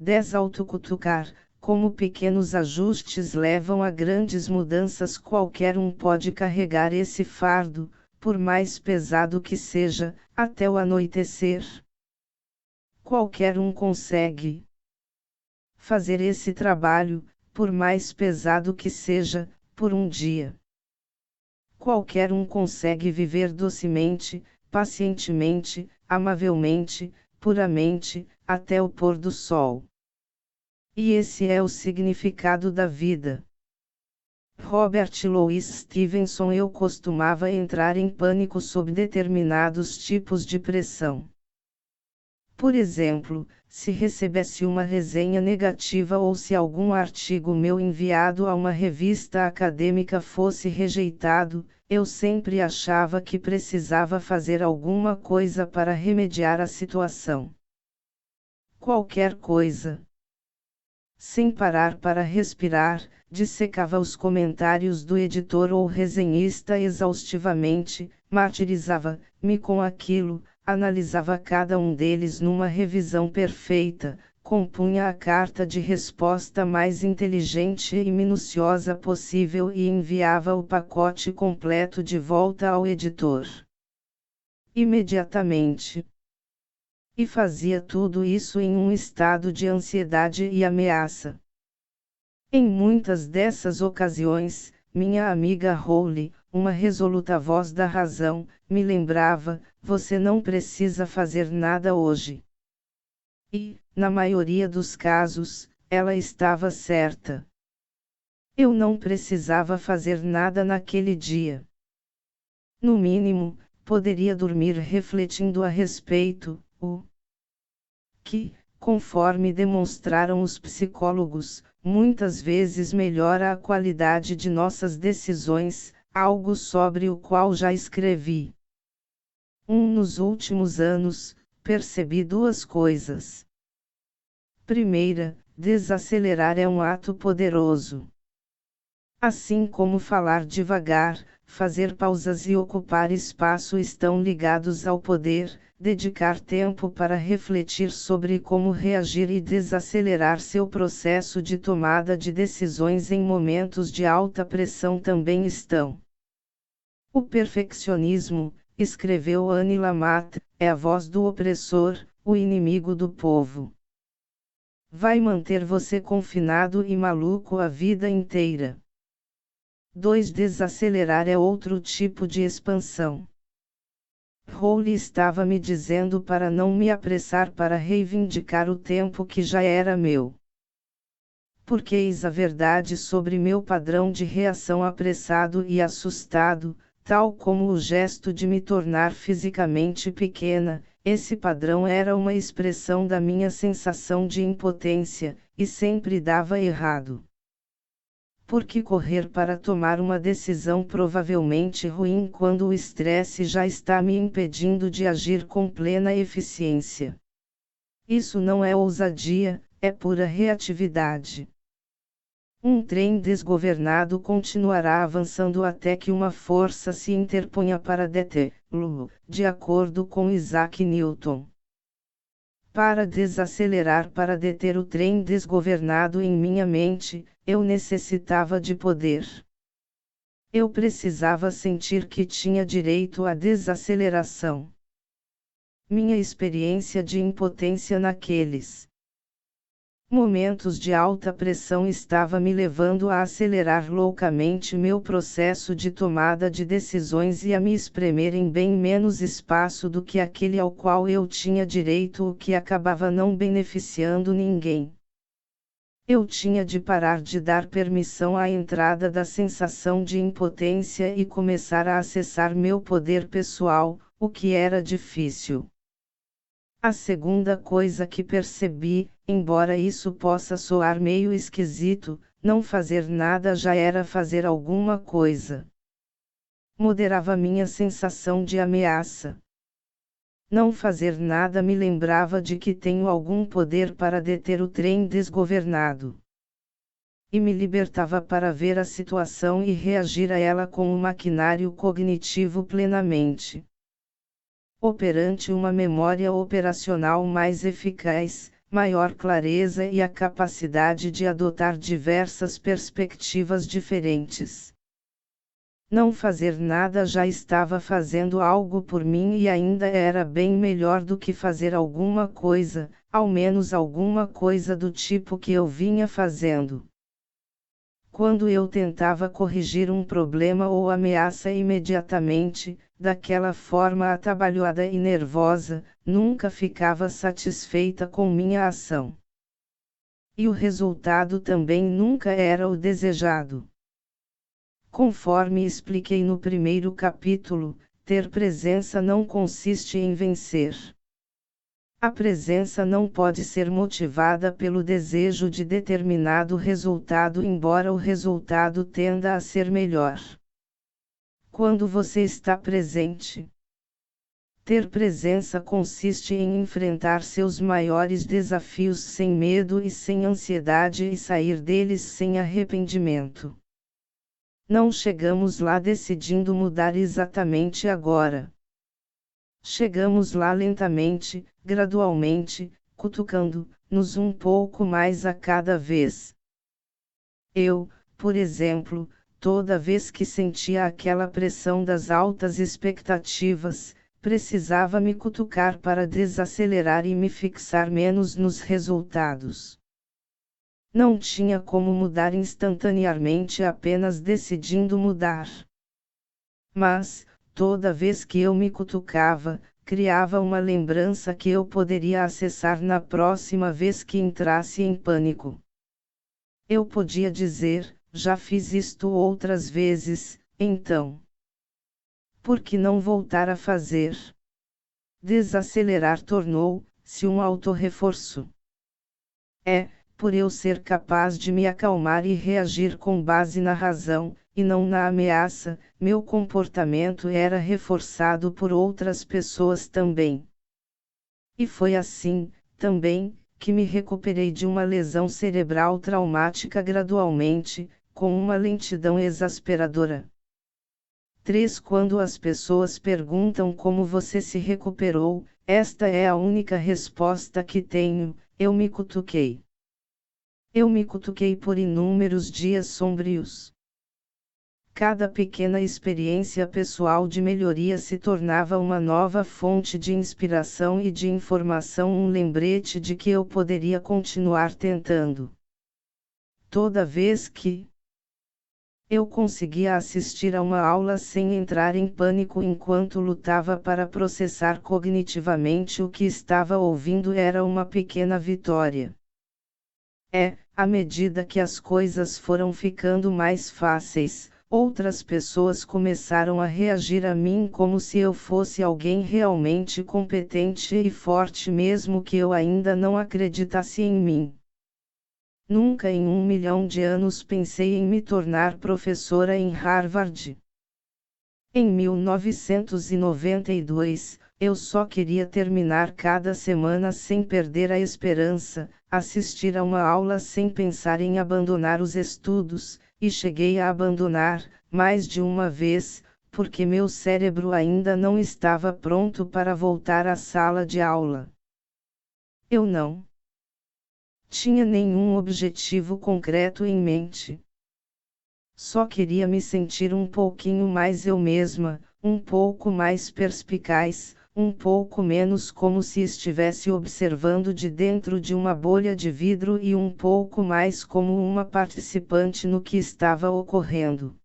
Desautocutucar, como pequenos ajustes levam a grandes mudanças. Qualquer um pode carregar esse fardo, por mais pesado que seja, até o anoitecer. Qualquer um consegue fazer esse trabalho, por mais pesado que seja, por um dia. Qualquer um consegue viver docemente, pacientemente, amavelmente, puramente, até o pôr do sol. E esse é o significado da vida. Robert Louis Stevenson. Eu costumava entrar em pânico sob determinados tipos de pressão. Por exemplo, se recebesse uma resenha negativa ou se algum artigo meu enviado a uma revista acadêmica fosse rejeitado, eu sempre achava que precisava fazer alguma coisa para remediar a situação. Qualquer coisa. Sem parar para respirar, dissecava os comentários do editor ou resenhista exaustivamente, martirizava-me com aquilo, analisava cada um deles numa revisão perfeita, compunha a carta de resposta mais inteligente e minuciosa possível e enviava o pacote completo de volta ao editor. Imediatamente. E fazia tudo isso em um estado de ansiedade e ameaça. Em muitas dessas ocasiões, minha amiga Holly, uma resoluta voz da razão, me lembrava: você não precisa fazer nada hoje. E, na maioria dos casos, ela estava certa. Eu não precisava fazer nada naquele dia. No mínimo, poderia dormir refletindo a respeito, o que, conforme demonstraram os psicólogos, muitas vezes melhora a qualidade de nossas decisões, algo sobre o qual já escrevi. Nos últimos anos, percebi duas coisas. Primeira, desacelerar é um ato poderoso. Assim como falar devagar, fazer pausas e ocupar espaço estão ligados ao poder, dedicar tempo para refletir sobre como reagir e desacelerar seu processo de tomada de decisões em momentos de alta pressão também estão. O perfeccionismo, escreveu Annie Lamott, é a voz do opressor, o inimigo do povo. Vai manter você confinado e maluco a vida inteira. 2. Desacelerar é outro tipo de expansão. Rowley estava me dizendo para não me apressar para reivindicar o tempo que já era meu. Porque eis a verdade sobre meu padrão de reação apressado e assustado, tal como o gesto de me tornar fisicamente pequena, esse padrão era uma expressão da minha sensação de impotência, e sempre dava errado. Porque correr para tomar uma decisão provavelmente ruim quando o estresse já está me impedindo de agir com plena eficiência. Isso não é ousadia, é pura reatividade. Um trem desgovernado continuará avançando até que uma força se interponha para detê-lo, de acordo com Isaac Newton. Para desacelerar, para deter o trem desgovernado em minha mente, eu necessitava de poder. Eu precisava sentir que tinha direito à desaceleração. Minha experiência de impotência naqueles momentos de alta pressão estava me levando a acelerar loucamente meu processo de tomada de decisões e a me espremer em bem menos espaço do que aquele ao qual eu tinha direito, o que acabava não beneficiando ninguém. Eu tinha de parar de dar permissão à entrada da sensação de impotência e começar a acessar meu poder pessoal, o que era difícil. A segunda coisa que percebi, embora isso possa soar meio esquisito, não fazer nada já era fazer alguma coisa. Moderava minha sensação de ameaça. Não fazer nada me lembrava de que tenho algum poder para deter o trem desgovernado. E me libertava para ver a situação e reagir a ela com o maquinário cognitivo plenamente operante, uma memória operacional mais eficaz, maior clareza e a capacidade de adotar diversas perspectivas diferentes. Não fazer nada já estava fazendo algo por mim e ainda era bem melhor do que fazer alguma coisa, ao menos alguma coisa do tipo que eu vinha fazendo. Quando eu tentava corrigir um problema ou ameaça imediatamente, daquela forma atabalhoada e nervosa, nunca ficava satisfeita com minha ação. E o resultado também nunca era o desejado. Conforme expliquei no primeiro capítulo, ter presença não consiste em vencer. A presença não pode ser motivada pelo desejo de determinado resultado, embora o resultado tenda a ser melhor. Quando você está presente, ter presença consiste em enfrentar seus maiores desafios sem medo e sem ansiedade e sair deles sem arrependimento. Não chegamos lá decidindo mudar exatamente agora. Chegamos lá lentamente, gradualmente, cutucando-nos um pouco mais a cada vez. Eu, por exemplo, toda vez que sentia aquela pressão das altas expectativas, precisava me cutucar para desacelerar e me fixar menos nos resultados. Não tinha como mudar instantaneamente apenas decidindo mudar. Mas, toda vez que eu me cutucava, criava uma lembrança que eu poderia acessar na próxima vez que entrasse em pânico. Eu podia dizer, já fiz isto outras vezes, então. Por que não voltar a fazer? Desacelerar tornou-se um autorreforço. Por eu ser capaz de me acalmar e reagir com base na razão, e não na ameaça, meu comportamento era reforçado por outras pessoas também. E foi assim, também, que me recuperei de uma lesão cerebral traumática gradualmente, com uma lentidão exasperadora. 3. Quando as pessoas perguntam como você se recuperou, esta é a única resposta que tenho: eu me cutuquei. Eu me cutuquei por inúmeros dias sombrios. Cada pequena experiência pessoal de melhoria se tornava uma nova fonte de inspiração e de informação, um lembrete de que eu poderia continuar tentando. Toda vez que eu conseguia assistir a uma aula sem entrar em pânico enquanto lutava para processar cognitivamente o que estava ouvindo, era uma pequena vitória. À medida que as coisas foram ficando mais fáceis, outras pessoas começaram a reagir a mim como se eu fosse alguém realmente competente e forte, mesmo que eu ainda não acreditasse em mim. Nunca em 1 milhão de anos pensei em me tornar professora em Harvard. Em 1992, eu só queria terminar cada semana sem perder a esperança, assistir a uma aula sem pensar em abandonar os estudos, e cheguei a abandonar, mais de uma vez, porque meu cérebro ainda não estava pronto para voltar à sala de aula. Eu não tinha nenhum objetivo concreto em mente. Só queria me sentir um pouquinho mais eu mesma, um pouco mais perspicaz, um pouco menos como se estivesse observando de dentro de uma bolha de vidro e um pouco mais como uma participante no que estava ocorrendo.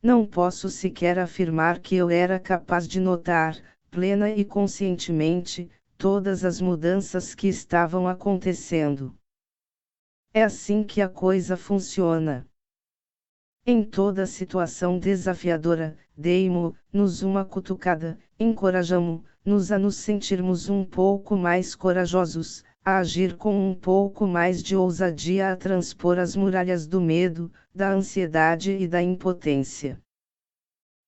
Não posso sequer afirmar que eu era capaz de notar, plena e conscientemente, todas as mudanças que estavam acontecendo. É assim que a coisa funciona. Em toda situação desafiadora, dei-nos uma cutucada, encorajamo-nos a nos sentirmos um pouco mais corajosos, a agir com um pouco mais de ousadia, a transpor as muralhas do medo, da ansiedade e da impotência.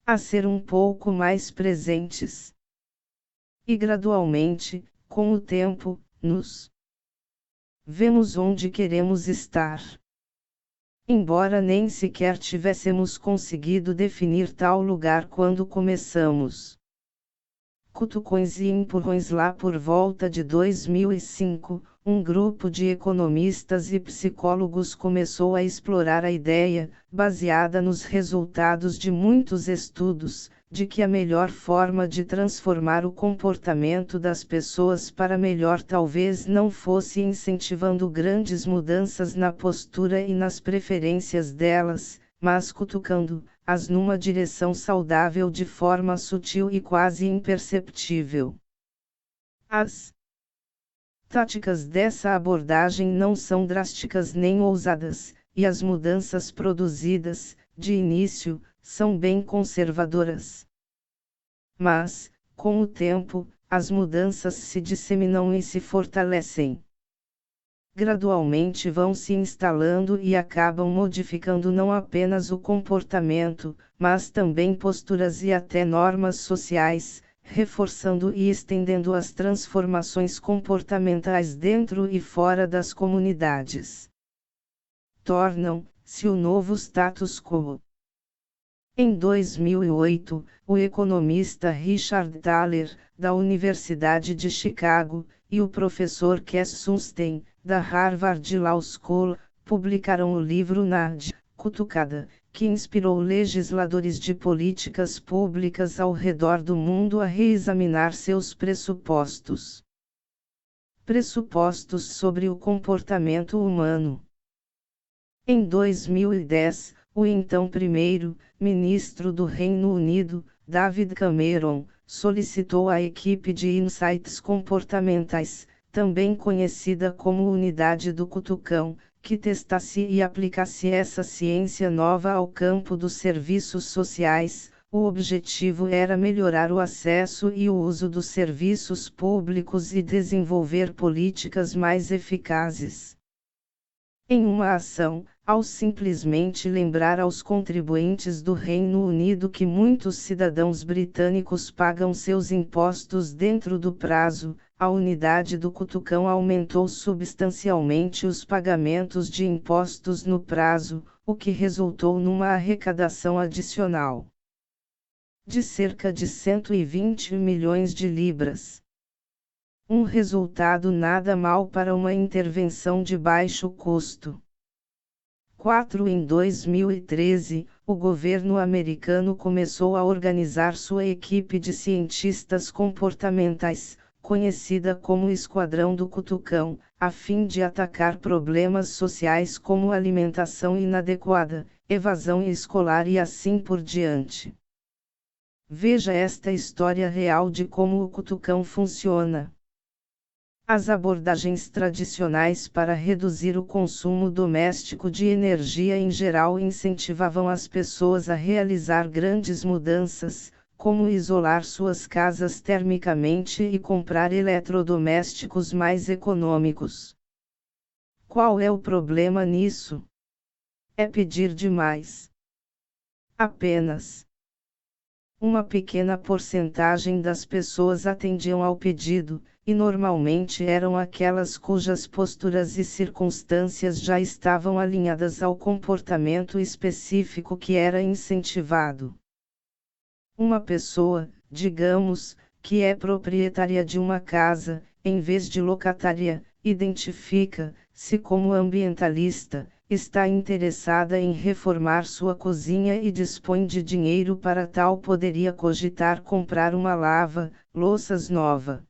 A ser um pouco mais presentes. E gradualmente, com o tempo, nos vemos onde queremos estar. Embora nem sequer tivéssemos conseguido definir tal lugar quando começamos. cutucões e empurrões. Lá por volta de 2005, um grupo de economistas e psicólogos começou a explorar a ideia, baseada nos resultados de muitos estudos, de que a melhor forma de transformar o comportamento das pessoas para melhor talvez não fosse incentivando grandes mudanças na postura e nas preferências delas, mas cutucando-as numa direção saudável de forma sutil e quase imperceptível. As táticas dessa abordagem não são drásticas nem ousadas, e as mudanças produzidas, de início, são bem conservadoras. Mas, com o tempo, as mudanças se disseminam e se fortalecem. Gradualmente vão se instalando e acabam modificando não apenas o comportamento, mas também posturas e até normas sociais, reforçando e estendendo as transformações comportamentais dentro e fora das comunidades. Tornam-se o novo status quo. Em 2008, o economista Richard Thaler, da Universidade de Chicago, e o professor Cass Sunstein, da Harvard Law School, publicaram o livro NAD, Cutucada, que inspirou legisladores de políticas públicas ao redor do mundo a reexaminar seus pressupostos. Pressupostos sobre o comportamento humano. Em 2010, o então primeiro-ministro do Reino Unido, David Cameron, solicitou à equipe de insights comportamentais, também conhecida como Unidade do Cutucão, que testasse e aplicasse essa ciência nova ao campo dos serviços sociais. O objetivo era melhorar o acesso e o uso dos serviços públicos e desenvolver políticas mais eficazes. Em uma ação, ao simplesmente lembrar aos contribuintes do Reino Unido que muitos cidadãos britânicos pagam seus impostos dentro do prazo, a Unidade do Cutucão aumentou substancialmente os pagamentos de impostos no prazo, o que resultou numa arrecadação adicional de cerca de 120 milhões de libras. Um resultado nada mal para uma intervenção de baixo custo. 4. Em 2013, o governo americano começou a organizar sua equipe de cientistas comportamentais, conhecida como Esquadrão do Cutucão, a fim de atacar problemas sociais como alimentação inadequada, evasão escolar e assim por diante. Veja esta história real de como o cutucão funciona. As abordagens tradicionais para reduzir o consumo doméstico de energia em geral incentivavam as pessoas a realizar grandes mudanças, como isolar suas casas termicamente e comprar eletrodomésticos mais econômicos. Qual é o problema nisso? É pedir demais. Apenas uma pequena porcentagem das pessoas atendiam ao pedido, e normalmente eram aquelas cujas posturas e circunstâncias já estavam alinhadas ao comportamento específico que era incentivado. Uma pessoa, digamos, que é proprietária de uma casa, em vez de locatária, identifica-se como ambientalista, está interessada em reformar sua cozinha e dispõe de dinheiro para tal, poderia cogitar comprar uma lava-louças nova.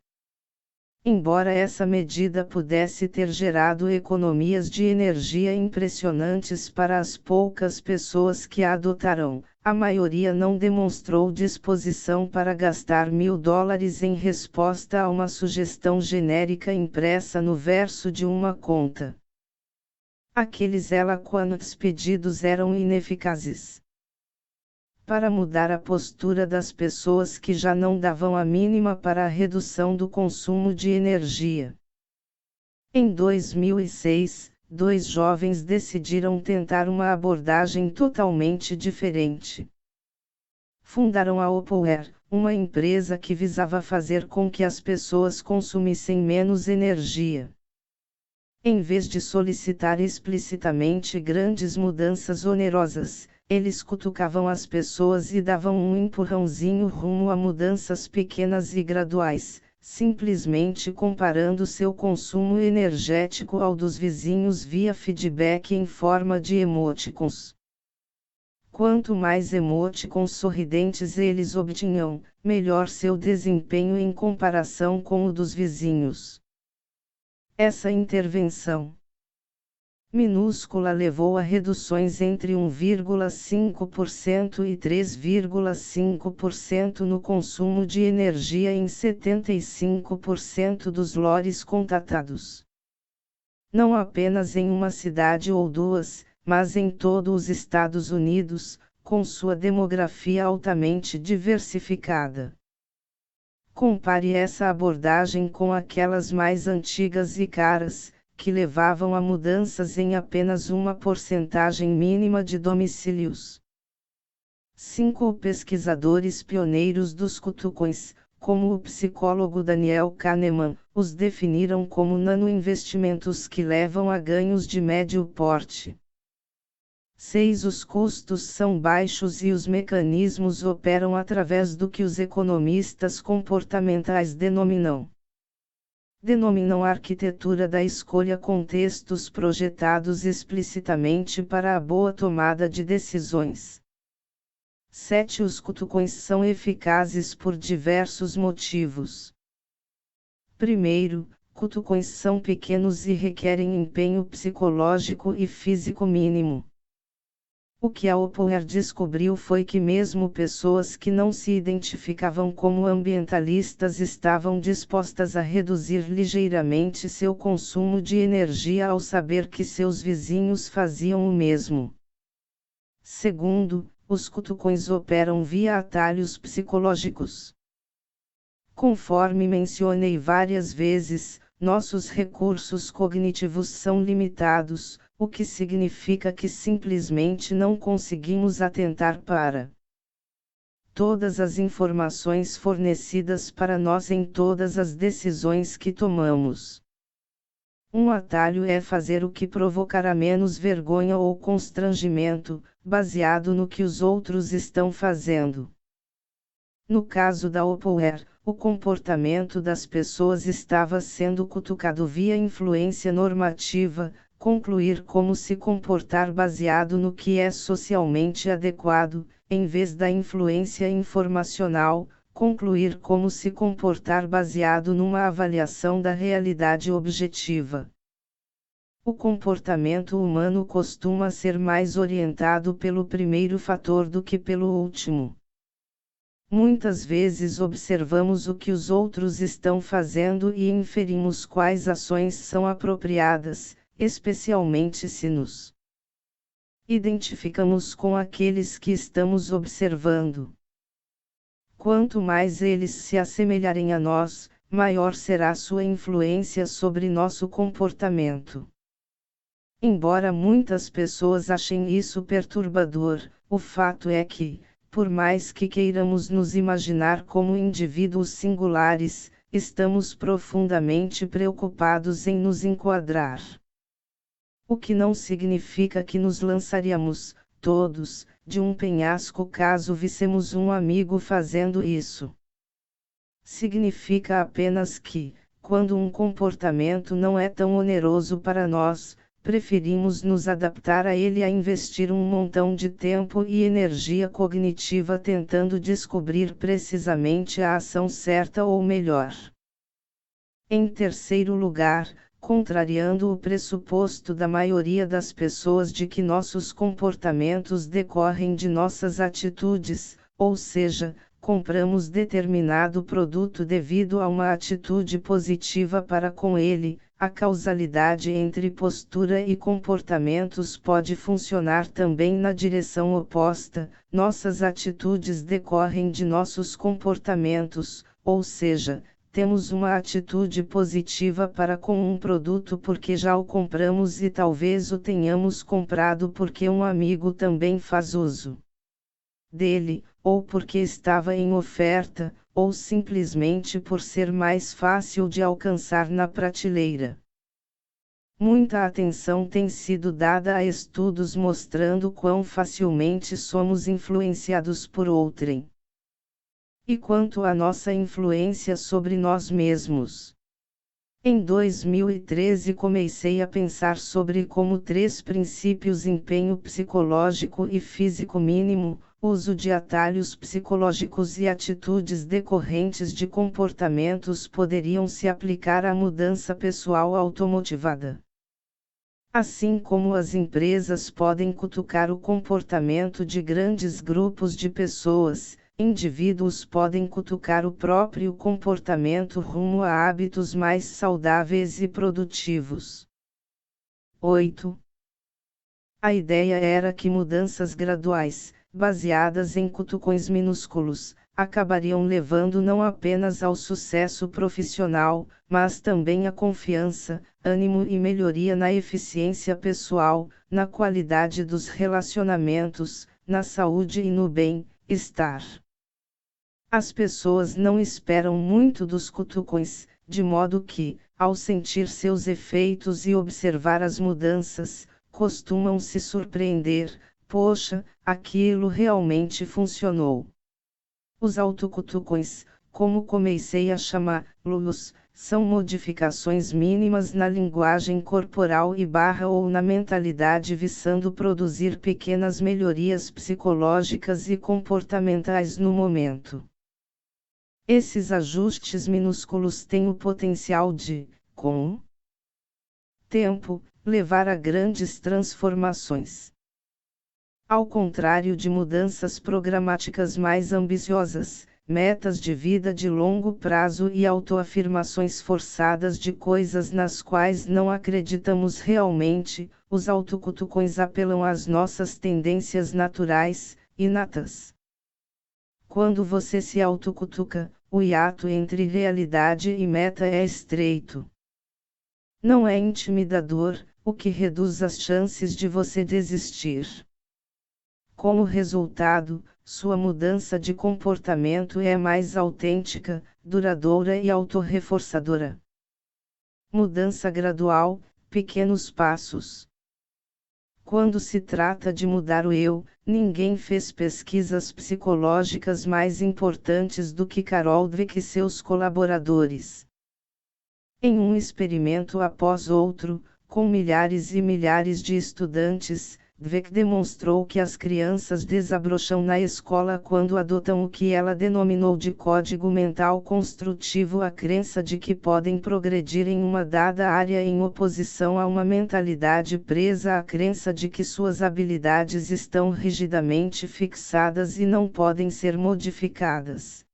Embora essa medida pudesse ter gerado economias de energia impressionantes para as poucas pessoas que a adotaram, a maioria não demonstrou disposição para gastar $1000 em resposta a uma sugestão genérica impressa no verso de uma conta. Aqueles eloquentes pedidos eram ineficazes para mudar a postura das pessoas que já não davam a mínima para a redução do consumo de energia. Em 2006, 2 jovens decidiram tentar uma abordagem totalmente diferente. Fundaram a Opalware, uma empresa que visava fazer com que as pessoas consumissem menos energia. Em vez de solicitar explicitamente grandes mudanças onerosas, eles cutucavam as pessoas e davam um empurrãozinho rumo a mudanças pequenas e graduais, simplesmente comparando seu consumo energético ao dos vizinhos via feedback em forma de emoticons. Quanto mais emoticons sorridentes eles obtinham, melhor seu desempenho em comparação com o dos vizinhos. Essa intervenção minúscula levou a reduções entre 1,5% e 3,5% no consumo de energia em 75% dos lores contatados. Não apenas em uma cidade ou duas, mas em todos os Estados Unidos, com sua demografia altamente diversificada. Compare essa abordagem com aquelas mais antigas e caras, que levavam a mudanças em apenas uma porcentagem mínima de domicílios. 5 pesquisadores pioneiros dos cutucões, como o psicólogo Daniel Kahneman, os definiram como nanoinvestimentos que levam a ganhos de médio porte. 6. Os custos são baixos e os mecanismos operam através do que os economistas comportamentais denominam a arquitetura da escolha, contextos projetados explicitamente para a boa tomada de decisões. 7. Os cutucões são eficazes por diversos motivos. Primeiro, cutucões são pequenos e requerem empenho psicológico e físico mínimo. O que a Oppower descobriu foi que mesmo pessoas que não se identificavam como ambientalistas estavam dispostas a reduzir ligeiramente seu consumo de energia ao saber que seus vizinhos faziam o mesmo. Segundo, os cutucões operam via atalhos psicológicos. Conforme mencionei várias vezes, nossos recursos cognitivos são limitados, o que significa que simplesmente não conseguimos atentar para todas as informações fornecidas para nós em todas as decisões que tomamos. Um atalho é fazer o que provocará menos vergonha ou constrangimento, baseado no que os outros estão fazendo. No caso da Oppower, o comportamento das pessoas estava sendo cutucado via influência normativa, concluir como se comportar baseado no que é socialmente adequado, em vez da influência informacional, concluir como se comportar baseado numa avaliação da realidade objetiva. O comportamento humano costuma ser mais orientado pelo primeiro fator do que pelo último. Muitas vezes observamos o que os outros estão fazendo e inferimos quais ações são apropriadas, especialmente se nos identificamos com aqueles que estamos observando. Quanto mais eles se assemelharem a nós, maior será sua influência sobre nosso comportamento. Embora muitas pessoas achem isso perturbador, o fato é que, por mais que queiramos nos imaginar como indivíduos singulares, estamos profundamente preocupados em nos enquadrar. O que não significa que nos lançaríamos, todos, de um penhasco caso vissemos um amigo fazendo isso. Significa apenas que, quando um comportamento não é tão oneroso para nós, preferimos nos adaptar a ele a investir um montão de tempo e energia cognitiva tentando descobrir precisamente a ação certa ou melhor. Em terceiro lugar, contrariando o pressuposto da maioria das pessoas de que nossos comportamentos decorrem de nossas atitudes, ou seja, compramos determinado produto devido a uma atitude positiva para com ele, a causalidade entre postura e comportamentos pode funcionar também na direção oposta. Nossas atitudes decorrem de nossos comportamentos, ou seja, temos uma atitude positiva para com um produto porque já o compramos e talvez o tenhamos comprado porque um amigo também faz uso dele, ou porque estava em oferta, ou simplesmente por ser mais fácil de alcançar na prateleira. Muita atenção tem sido dada a estudos mostrando quão facilmente somos influenciados por outrem. E quanto à nossa influência sobre nós mesmos. Em 2013 comecei a pensar sobre como 3 princípios: empenho psicológico e físico mínimo, uso de atalhos psicológicos e atitudes decorrentes de comportamentos poderiam se aplicar à mudança pessoal automotivada. Assim como as empresas podem cutucar o comportamento de grandes grupos de pessoas, indivíduos podem cutucar o próprio comportamento rumo a hábitos mais saudáveis e produtivos. 8. A ideia era que mudanças graduais, baseadas em cutucões minúsculos, acabariam levando não apenas ao sucesso profissional, mas também à confiança, ânimo e melhoria na eficiência pessoal, na qualidade dos relacionamentos, na saúde e no bem-estar. As pessoas não esperam muito dos cutucões, de modo que, ao sentir seus efeitos e observar as mudanças, costumam se surpreender: poxa, aquilo realmente funcionou. Os autocutucões, como comecei a chamá-los, são modificações mínimas na linguagem corporal ou na mentalidade visando produzir pequenas melhorias psicológicas e comportamentais no momento. Esses ajustes minúsculos têm o potencial de, com o tempo, levar a grandes transformações. Ao contrário de mudanças programáticas mais ambiciosas, metas de vida de longo prazo e autoafirmações forçadas de coisas nas quais não acreditamos realmente, os autocutucões apelam às nossas tendências naturais, inatas. Quando você se autocutuca, o hiato entre realidade e meta é estreito. Não é intimidador, o que reduz as chances de você desistir. Como resultado, sua mudança de comportamento é mais autêntica, duradoura e autorreforçadora. Mudança gradual, pequenos passos. Quando se trata de mudar o eu, ninguém fez pesquisas psicológicas mais importantes do que Carol Dweck e seus colaboradores. Em um experimento após outro, com milhares e milhares de estudantes, Dweck demonstrou que as crianças desabrocham na escola quando adotam o que ela denominou de código mental construtivo, a crença de que podem progredir em uma dada área em oposição a uma mentalidade presa à crença de que suas habilidades estão rigidamente fixadas e não podem ser modificadas.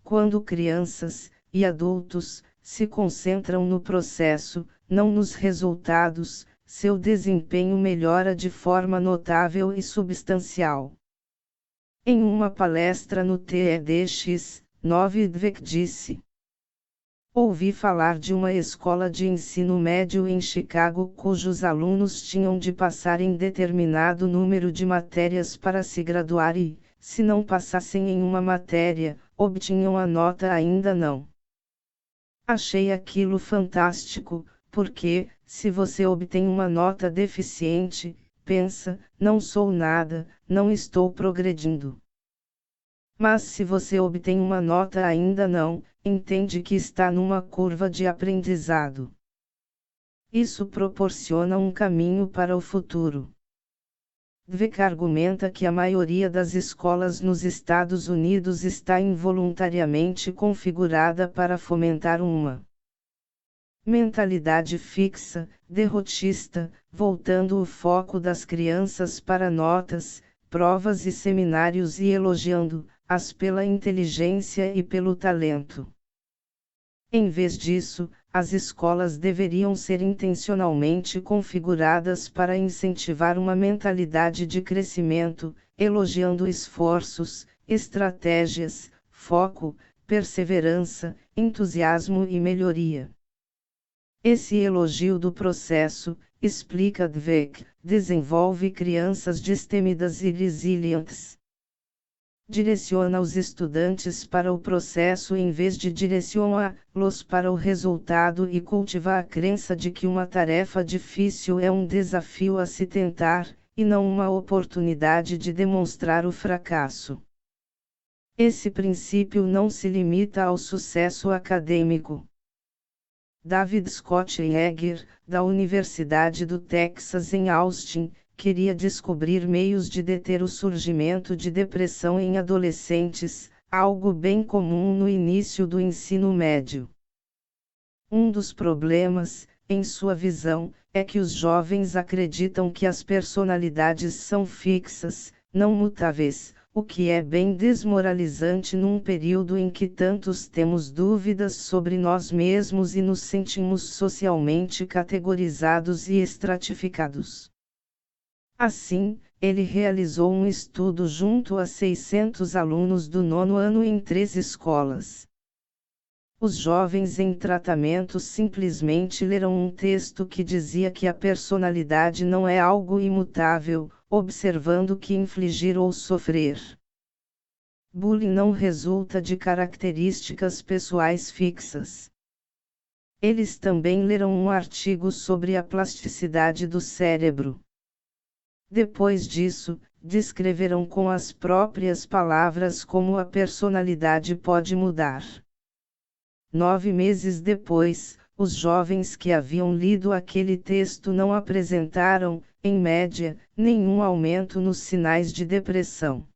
Quando crianças, e adultos, se concentram no processo, não nos resultados, seu desempenho melhora de forma notável e substancial. Em uma palestra no TEDx, Dweck disse: ouvi falar de uma escola de ensino médio em Chicago cujos alunos tinham de passar em determinado número de matérias para se graduar e, se não passassem em uma matéria, obtinham a nota ainda não. Achei aquilo fantástico, porque, se você obtém uma nota deficiente, pensa: não sou nada, não estou progredindo. Mas se você obtém uma nota ainda não, entende que está numa curva de aprendizado. Isso proporciona um caminho para o futuro. Dweck argumenta que a maioria das escolas nos Estados Unidos está involuntariamente configurada para fomentar uma mentalidade fixa, derrotista, voltando o foco das crianças para notas, provas e seminários e elogiando-as pela inteligência e pelo talento. Em vez disso, as escolas deveriam ser intencionalmente configuradas para incentivar uma mentalidade de crescimento, elogiando esforços, estratégias, foco, perseverança, entusiasmo e melhoria. Esse elogio do processo, explica Dweck, desenvolve crianças destemidas e resilientes. direciona os estudantes para o processo em vez de direcioná-los para o resultado e cultiva a crença de que uma tarefa difícil é um desafio a se tentar, e não uma oportunidade de demonstrar o fracasso. Esse princípio não se limita ao sucesso acadêmico. David Scott Yeager, da Universidade do Texas em Austin, queria descobrir meios de deter o surgimento de depressão em adolescentes, algo bem comum no início do ensino médio. Um dos problemas, em sua visão, é que os jovens acreditam que as personalidades são fixas, não mutáveis, o que é bem desmoralizante num período em que tantos temos dúvidas sobre nós mesmos e nos sentimos socialmente categorizados e estratificados. Assim, ele realizou um estudo junto a 600 alunos do 9º ano em 3 escolas. Os jovens em tratamento simplesmente leram um texto que dizia que a personalidade não é algo imutável, observando que infligir ou sofrer bullying não resulta de características pessoais fixas. Eles também leram um artigo sobre a plasticidade do cérebro. Depois disso, descreveram com as próprias palavras como a personalidade pode mudar. 9 meses depois, os jovens que haviam lido aquele texto não apresentaram, em média, nenhum aumento nos sinais de depressão.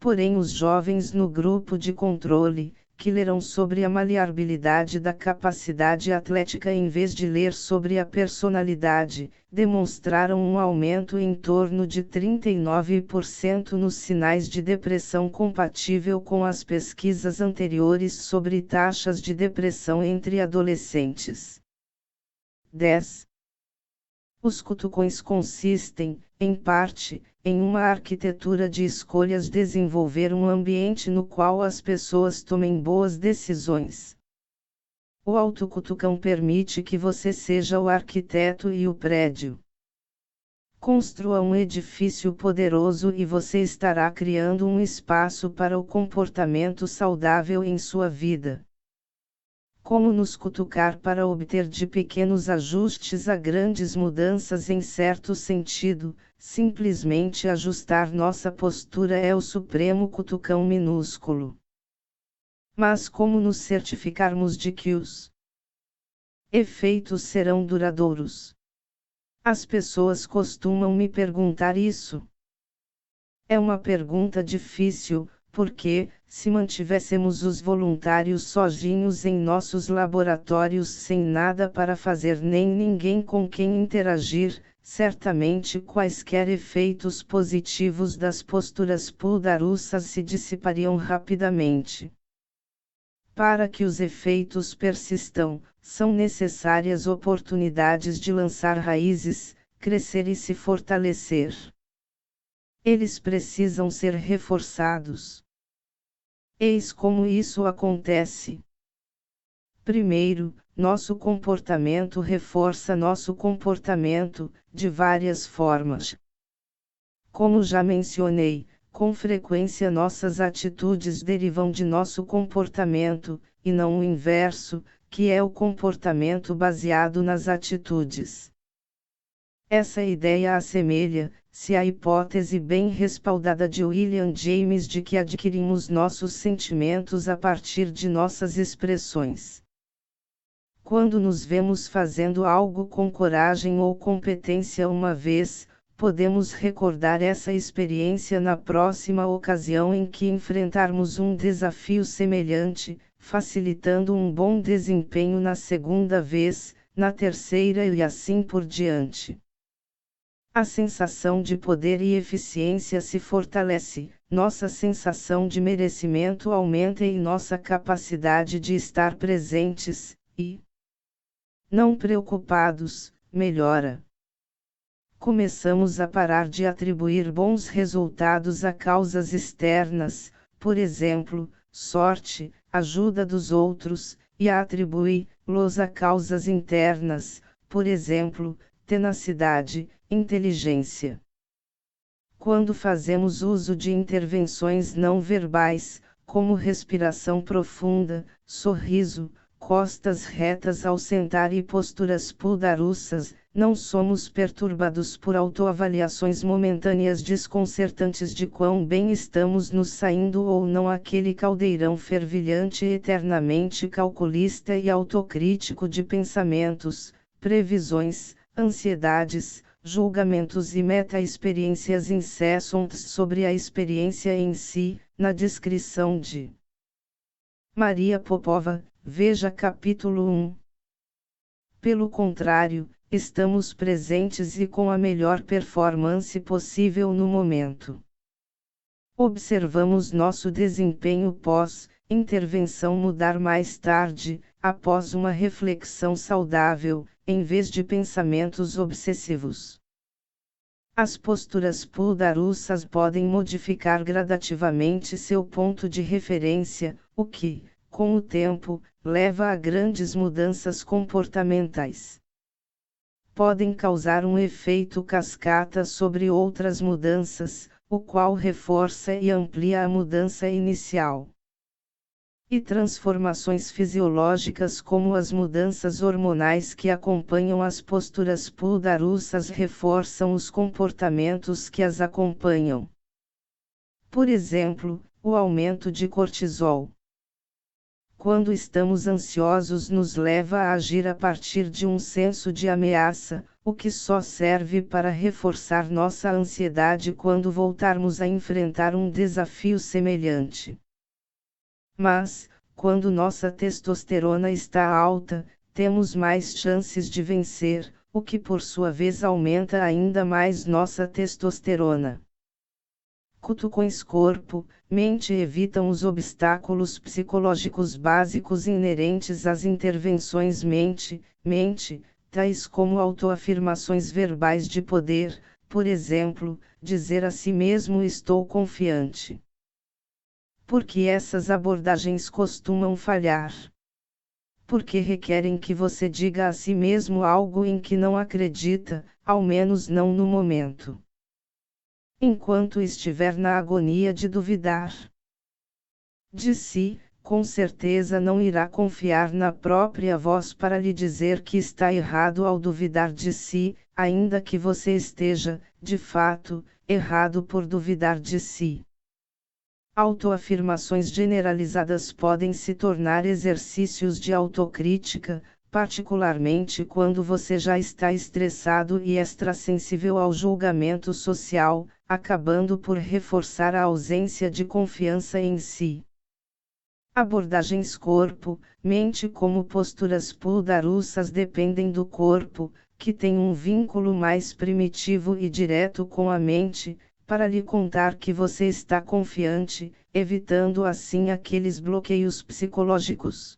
Porém, os jovens no grupo de controle, que leram sobre a maleabilidade da capacidade atlética em vez de ler sobre a personalidade, demonstraram um aumento em torno de 39% nos sinais de depressão compatível com as pesquisas anteriores sobre taxas de depressão entre adolescentes. 10. Os cutucões consistem, em parte, em uma arquitetura de escolhas, desenvolver um ambiente no qual as pessoas tomem boas decisões. O autocutucão permite que você seja o arquiteto e o prédio. Construa um edifício poderoso e você estará criando um espaço para o comportamento saudável em sua vida. Como nos cutucar para obter de pequenos ajustes a grandes mudanças em certo sentido, simplesmente ajustar nossa postura é o supremo cutucão minúsculo. Mas como nos certificarmos de que os efeitos serão duradouros? As pessoas costumam me perguntar isso. É uma pergunta difícil, porque, se mantivéssemos os voluntários sozinhos em nossos laboratórios sem nada para fazer nem ninguém com quem interagir, certamente quaisquer efeitos positivos das posturas puldarussas se dissipariam rapidamente. Para que os efeitos persistam, são necessárias oportunidades de lançar raízes, crescer e se fortalecer. Eles precisam ser reforçados. Eis como isso acontece. Primeiro, nosso comportamento reforça nosso comportamento, de várias formas. Como já mencionei, com frequência nossas atitudes derivam de nosso comportamento, e não o inverso, que é o comportamento baseado nas atitudes. Essa ideia assemelha-se à hipótese bem respaldada de William James de que adquirimos nossos sentimentos a partir de nossas expressões. Quando nos vemos fazendo algo com coragem ou competência uma vez, podemos recordar essa experiência na próxima ocasião em que enfrentarmos um desafio semelhante, facilitando um bom desempenho na segunda vez, na terceira e assim por diante. A sensação de poder e eficiência se fortalece, nossa sensação de merecimento aumenta e nossa capacidade de estar presentes, e não preocupados, melhora. Começamos a parar de atribuir bons resultados a causas externas, por exemplo, sorte, ajuda dos outros, e a atribuí-los a causas internas, por exemplo, tenacidade, inteligência. Quando fazemos uso de intervenções não verbais, como respiração profunda, sorriso, costas retas ao sentar e posturas pudarussas, não somos perturbados por autoavaliações momentâneas desconcertantes de quão bem estamos nos saindo ou não aquele caldeirão fervilhante eternamente calculista e autocrítico de pensamentos, previsões, ansiedades, julgamentos e meta-experiências incessantes sobre a experiência em si, na descrição de Maria Popova, veja capítulo 1. Pelo contrário, estamos presentes e com a melhor performance possível no momento. Observamos nosso desempenho pós-intervenção mudar mais tarde, após uma reflexão saudável, em vez de pensamentos obsessivos. As posturas pudarussas podem modificar gradativamente seu ponto de referência, o que, com o tempo, leva a grandes mudanças comportamentais. Podem causar um efeito cascata sobre outras mudanças, o qual reforça e amplia a mudança inicial. E transformações fisiológicas como as mudanças hormonais que acompanham as posturas pudarussas reforçam os comportamentos que as acompanham. Por exemplo, o aumento de cortisol. Quando estamos ansiosos nos leva a agir a partir de um senso de ameaça, o que só serve para reforçar nossa ansiedade quando voltarmos a enfrentar um desafio semelhante. Mas, quando nossa testosterona está alta, temos mais chances de vencer, o que por sua vez aumenta ainda mais nossa testosterona. Cutucões corpo, mente evitam os obstáculos psicológicos básicos inerentes às intervenções mente, tais como autoafirmações verbais de poder, por exemplo, dizer a si mesmo estou confiante. Porque essas abordagens costumam falhar? Porque requerem que você diga a si mesmo algo em que não acredita, ao menos não no momento. Enquanto estiver na agonia de duvidar de si, com certeza não irá confiar na própria voz para lhe dizer que está errado ao duvidar de si, ainda que você esteja, de fato, errado por duvidar de si. Autoafirmações generalizadas podem se tornar exercícios de autocrítica, particularmente quando você já está estressado e extrasensível ao julgamento social, acabando por reforçar a ausência de confiança em si. Abordagens corpo-mente como posturas pudarussas dependem do corpo, que tem um vínculo mais primitivo e direto com a mente, para lhe contar que você está confiante, evitando assim aqueles bloqueios psicológicos.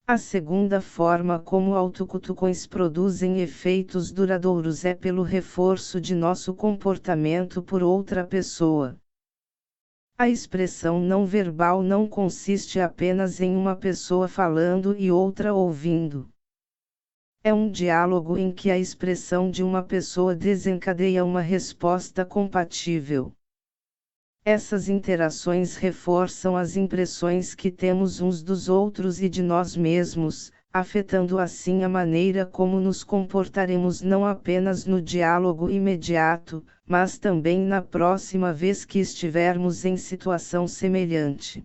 A segunda forma como autocutucões produzem efeitos duradouros é pelo reforço de nosso comportamento por outra pessoa. A expressão não verbal não consiste apenas em uma pessoa falando e outra ouvindo. É um diálogo em que a expressão de uma pessoa desencadeia uma resposta compatível. Essas interações reforçam as impressões que temos uns dos outros e de nós mesmos, afetando assim a maneira como nos comportaremos não apenas no diálogo imediato, mas também na próxima vez que estivermos em situação semelhante.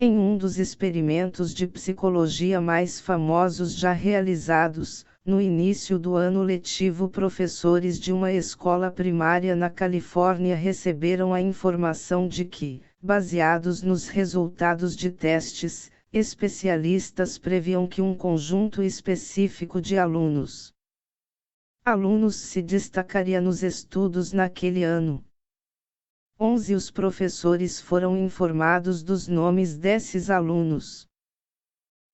Em um dos experimentos de psicologia mais famosos já realizados, no início do ano letivo, professores de uma escola primária na Califórnia receberam a informação de que, baseados nos resultados de testes, especialistas previam que um conjunto específico de alunos se destacaria nos estudos naquele ano. 11 Os professores foram informados dos nomes desses alunos.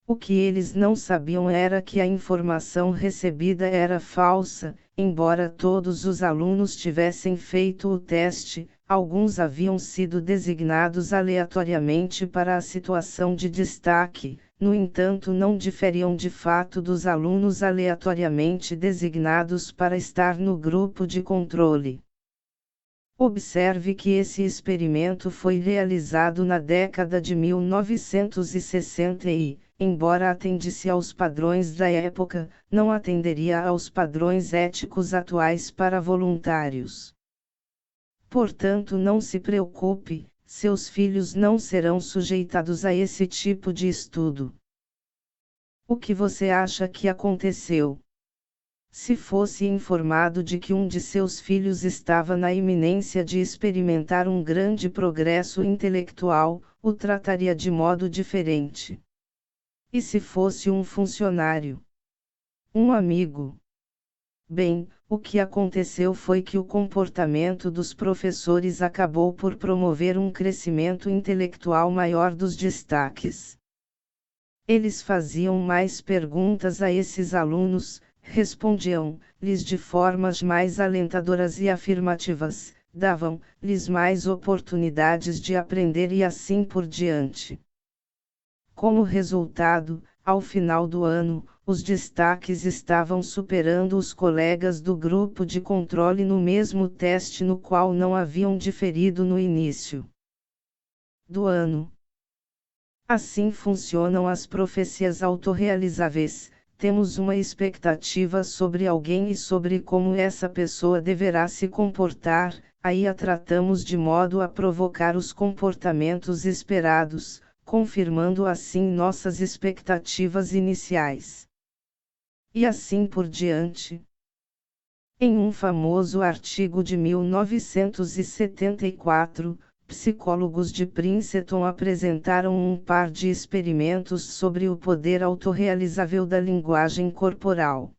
O que eles não sabiam era que a informação recebida era falsa, embora todos os alunos tivessem feito o teste, alguns haviam sido designados aleatoriamente para a situação de destaque, no entanto não diferiam de fato dos alunos aleatoriamente designados para estar no grupo de controle. Observe que esse experimento foi realizado na década de 1960 e, embora atendisse aos padrões da época, não atenderia aos padrões éticos atuais para voluntários. Portanto, não se preocupe, seus filhos não serão sujeitados a esse tipo de estudo. O que você acha que aconteceu? Se fosse informado de que um de seus filhos estava na iminência de experimentar um grande progresso intelectual, o trataria de modo diferente. E se fosse um funcionário? Um amigo? Bem, o que aconteceu foi que o comportamento dos professores acabou por promover um crescimento intelectual maior dos destaques. Eles faziam mais perguntas a esses alunos, respondiam-lhes de formas mais alentadoras e afirmativas, davam-lhes mais oportunidades de aprender e assim por diante. Como resultado, ao final do ano, os destaques estavam superando os colegas do grupo de controle no mesmo teste no qual não haviam diferido no início do ano. Assim funcionam as profecias autorrealizáveis. Temos uma expectativa sobre alguém e sobre como essa pessoa deverá se comportar, aí a tratamos de modo a provocar os comportamentos esperados, confirmando assim nossas expectativas iniciais. E assim por diante. Em um famoso artigo de 1974, psicólogos de Princeton apresentaram um par de experimentos sobre o poder autorrealizável da linguagem corporal.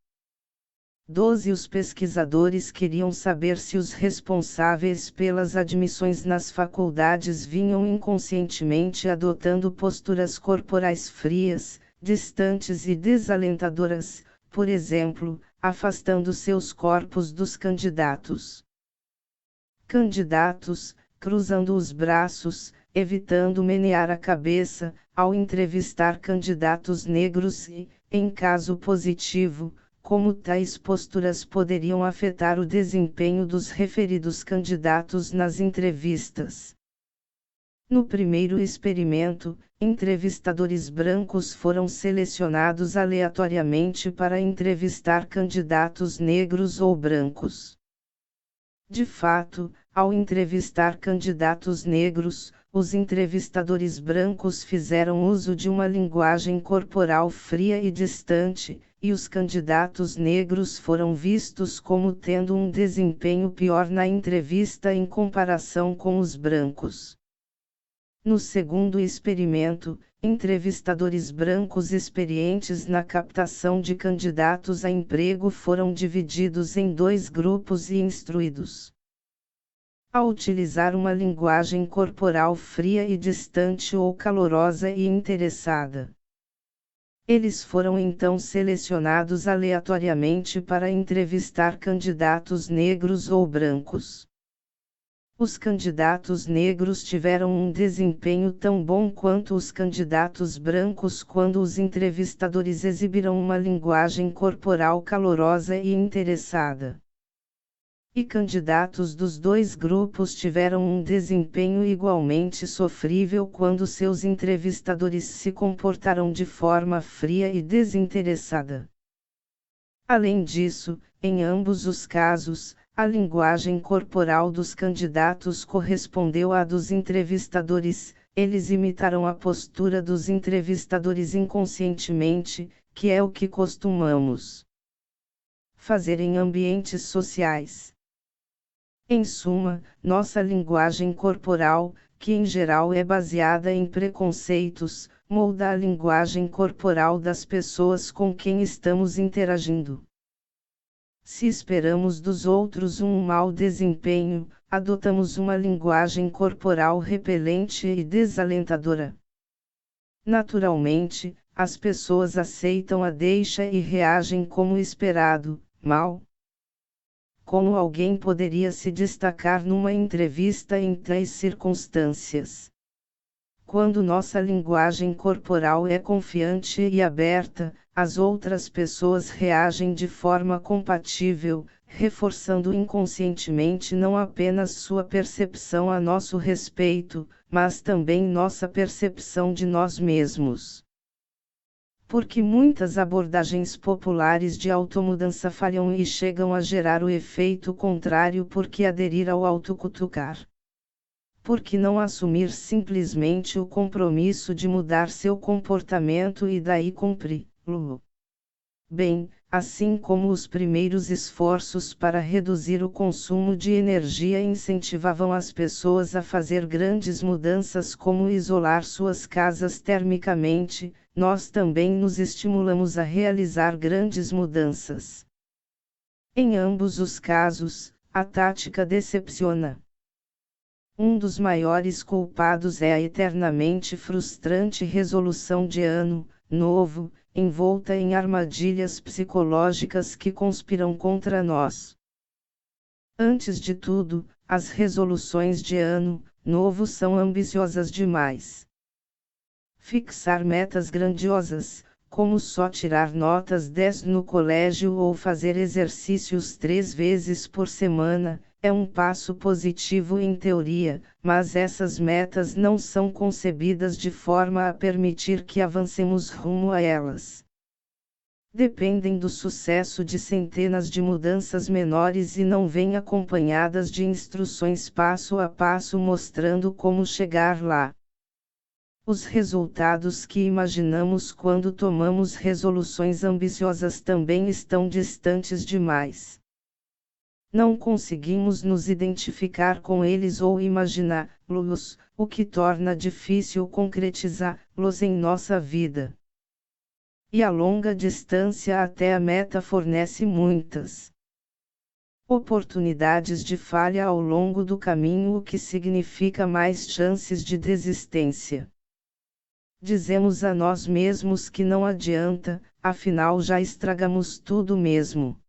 12 Os pesquisadores queriam saber se os responsáveis pelas admissões nas faculdades vinham inconscientemente adotando posturas corporais frias, distantes e desalentadoras, por exemplo, afastando seus corpos dos candidatos. Cruzando os braços, evitando menear a cabeça, ao entrevistar candidatos negros e, em caso positivo, como tais posturas poderiam afetar o desempenho dos referidos candidatos nas entrevistas. No primeiro experimento, entrevistadores brancos foram selecionados aleatoriamente para entrevistar candidatos negros ou brancos. De fato, ao entrevistar candidatos negros, os entrevistadores brancos fizeram uso de uma linguagem corporal fria e distante, e os candidatos negros foram vistos como tendo um desempenho pior na entrevista em comparação com os brancos. No segundo experimento, entrevistadores brancos experientes na captação de candidatos a emprego foram divididos em 2 grupos e instruídos a utilizar uma linguagem corporal fria e distante ou calorosa e interessada. Eles foram então selecionados aleatoriamente para entrevistar candidatos negros ou brancos. Os candidatos negros tiveram um desempenho tão bom quanto os candidatos brancos quando os entrevistadores exibiram uma linguagem corporal calorosa e interessada. E candidatos dos 2 grupos tiveram um desempenho igualmente sofrível quando seus entrevistadores se comportaram de forma fria e desinteressada. Além disso, em ambos os casos, a linguagem corporal dos candidatos correspondeu à dos entrevistadores, eles imitaram a postura dos entrevistadores inconscientemente, que é o que costumamos fazer em ambientes sociais. Em suma, nossa linguagem corporal, que em geral é baseada em preconceitos, molda a linguagem corporal das pessoas com quem estamos interagindo. Se esperamos dos outros um mau desempenho, adotamos uma linguagem corporal repelente e desalentadora. Naturalmente, as pessoas aceitam a deixa e reagem como esperado, mal. Como alguém poderia se destacar numa entrevista em tais circunstâncias? Quando nossa linguagem corporal é confiante e aberta, as outras pessoas reagem de forma compatível, reforçando inconscientemente não apenas sua percepção a nosso respeito, mas também nossa percepção de nós mesmos. Porque muitas abordagens populares de automudança falham e chegam a gerar o efeito contrário porque aderir ao autocutucar. Por que não assumir simplesmente o compromisso de mudar seu comportamento e daí cumpri-lo? Bem, assim como os primeiros esforços para reduzir o consumo de energia incentivavam as pessoas a fazer grandes mudanças como isolar suas casas termicamente, nós também nos estimulamos a realizar grandes mudanças. Em ambos os casos, a tática decepciona. Um dos maiores culpados é a eternamente frustrante resolução de ano novo, envolta em armadilhas psicológicas que conspiram contra nós. Antes de tudo, as resoluções de ano novo são ambiciosas demais. Fixar metas grandiosas, como só tirar notas 10 no colégio ou fazer exercícios 3 vezes por semana, é um passo positivo em teoria, mas essas metas não são concebidas de forma a permitir que avancemos rumo a elas. Dependem do sucesso de centenas de mudanças menores e não vêm acompanhadas de instruções passo a passo mostrando como chegar lá. Os resultados que imaginamos quando tomamos resoluções ambiciosas também estão distantes demais. Não conseguimos nos identificar com eles ou imaginá-los, o que torna difícil concretizá-los em nossa vida. E a longa distância até a meta fornece muitas oportunidades de falha ao longo do caminho, o que significa mais chances de desistência. Dizemos a nós mesmos que não adianta, afinal já estragamos tudo mesmo.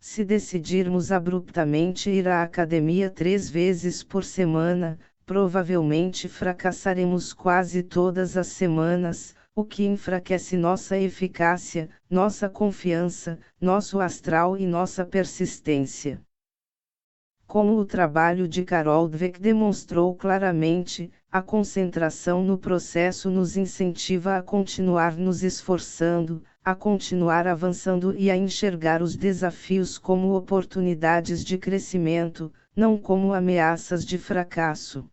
Se decidirmos abruptamente ir à academia 3 vezes por semana, provavelmente fracassaremos quase todas as semanas, o que enfraquece nossa eficácia, nossa confiança, nosso astral e nossa persistência. Como o trabalho de Carol Dweck demonstrou claramente, a concentração no processo nos incentiva a continuar nos esforçando, a continuar avançando e a enxergar os desafios como oportunidades de crescimento, não como ameaças de fracasso.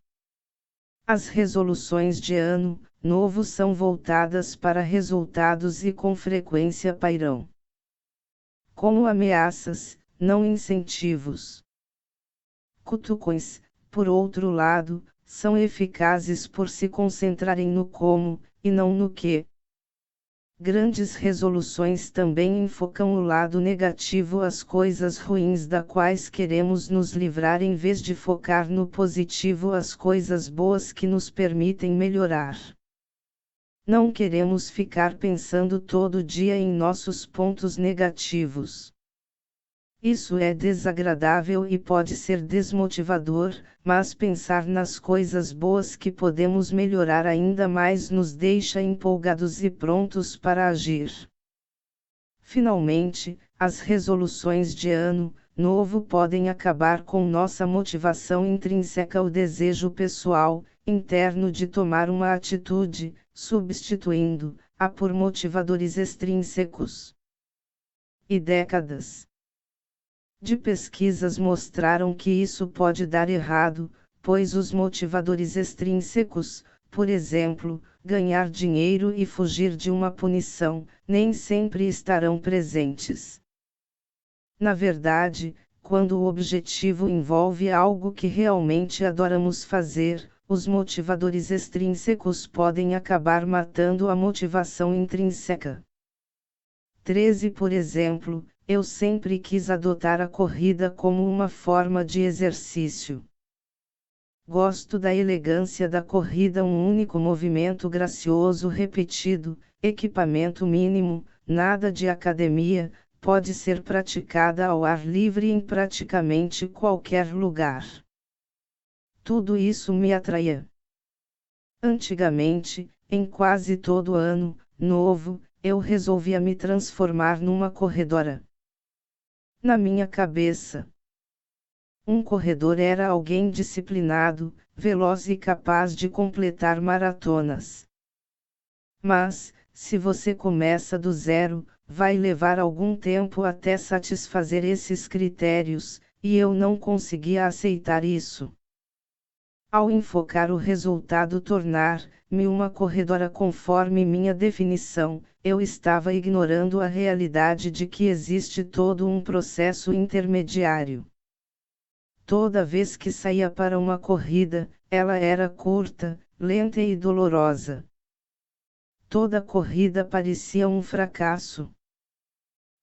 As resoluções de ano novo são voltadas para resultados e com frequência pairão como ameaças, não incentivos. Cutucões, por outro lado, são eficazes por se concentrarem no como, e não no que. Grandes resoluções também enfocam o lado negativo, as coisas ruins das quais queremos nos livrar em vez de focar no positivo, as coisas boas que nos permitem melhorar. Não queremos ficar pensando todo dia em nossos pontos negativos. Isso é desagradável e pode ser desmotivador, mas pensar nas coisas boas que podemos melhorar ainda mais nos deixa empolgados e prontos para agir. Finalmente, as resoluções de ano novo podem acabar com nossa motivação intrínseca, o desejo pessoal, interno de tomar uma atitude, substituindo-a por motivadores extrínsecos. E décadas de pesquisas mostraram que isso pode dar errado, pois os motivadores extrínsecos, por exemplo, ganhar dinheiro e fugir de uma punição, nem sempre estarão presentes. Na verdade, quando o objetivo envolve algo que realmente adoramos fazer, os motivadores extrínsecos podem acabar matando a motivação intrínseca. 13 Por exemplo, eu sempre quis adotar a corrida como uma forma de exercício. Gosto da elegância da corrida, um único movimento gracioso repetido, equipamento mínimo, nada de academia, pode ser praticada ao ar livre em praticamente qualquer lugar. Tudo isso me atraía. Antigamente, em quase todo ano novo, eu resolvia me transformar numa corredora. Na minha cabeça, um corredor era alguém disciplinado, veloz e capaz de completar maratonas. Mas, se você começa do zero, vai levar algum tempo até satisfazer esses critérios, e eu não conseguia aceitar isso. Ao enfocar o resultado tornar-me uma corredora conforme minha definição, eu estava ignorando a realidade de que existe todo um processo intermediário. Toda vez que saía para uma corrida, ela era curta, lenta e dolorosa. Toda corrida parecia um fracasso.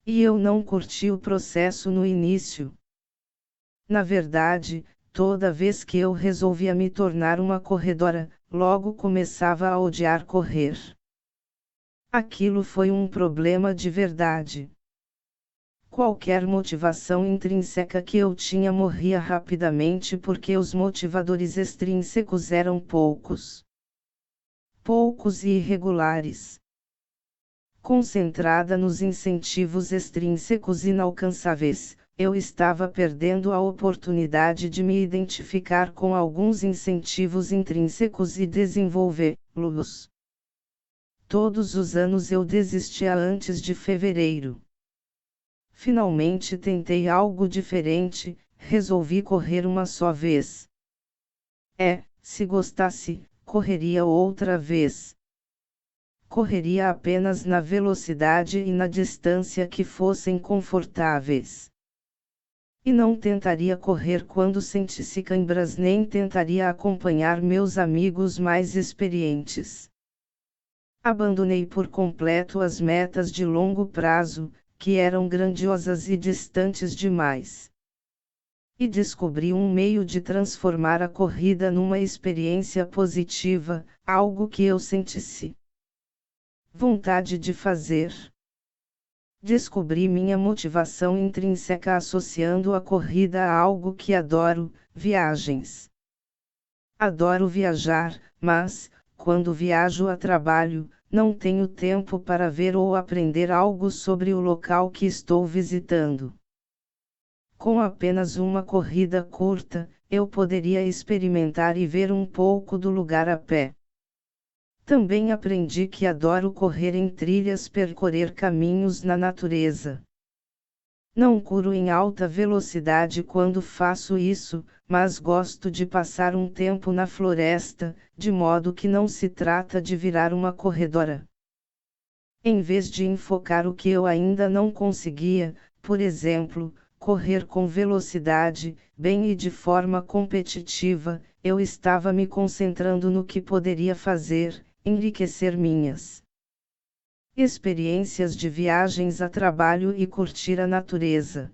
E eu não curti o processo no início. Na verdade, toda vez que eu resolvia me tornar uma corredora, logo começava a odiar correr. Aquilo foi um problema de verdade. Qualquer motivação intrínseca que eu tinha morria rapidamente porque os motivadores extrínsecos eram poucos e irregulares. Concentrada nos incentivos extrínsecos inalcançáveis, eu estava perdendo a oportunidade de me identificar com alguns incentivos intrínsecos e desenvolvê-los. Todos os anos eu desistia antes de fevereiro. Finalmente tentei algo diferente, resolvi correr uma só vez. Se gostasse, correria outra vez. Correria apenas na velocidade e na distância que fossem confortáveis. E não tentaria correr quando sentisse câimbras nem tentaria acompanhar meus amigos mais experientes. Abandonei por completo as metas de longo prazo, que eram grandiosas e distantes demais. E descobri um meio de transformar a corrida numa experiência positiva, algo que eu sentisse vontade de fazer. Descobri minha motivação intrínseca associando a corrida a algo que adoro, viagens. Adoro viajar, mas, quando viajo a trabalho, não tenho tempo para ver ou aprender algo sobre o local que estou visitando. Com apenas uma corrida curta, eu poderia experimentar e ver um pouco do lugar a pé. Também aprendi que adoro correr em trilhas, percorrer caminhos na natureza. Não corro em alta velocidade quando faço isso, mas gosto de passar um tempo na floresta, de modo que não se trata de virar uma corredora. Em vez de enfocar o que eu ainda não conseguia, por exemplo, correr com velocidade, bem e de forma competitiva, eu estava me concentrando no que poderia fazer, enriquecer minhas experiências de viagens a trabalho e curtir a natureza.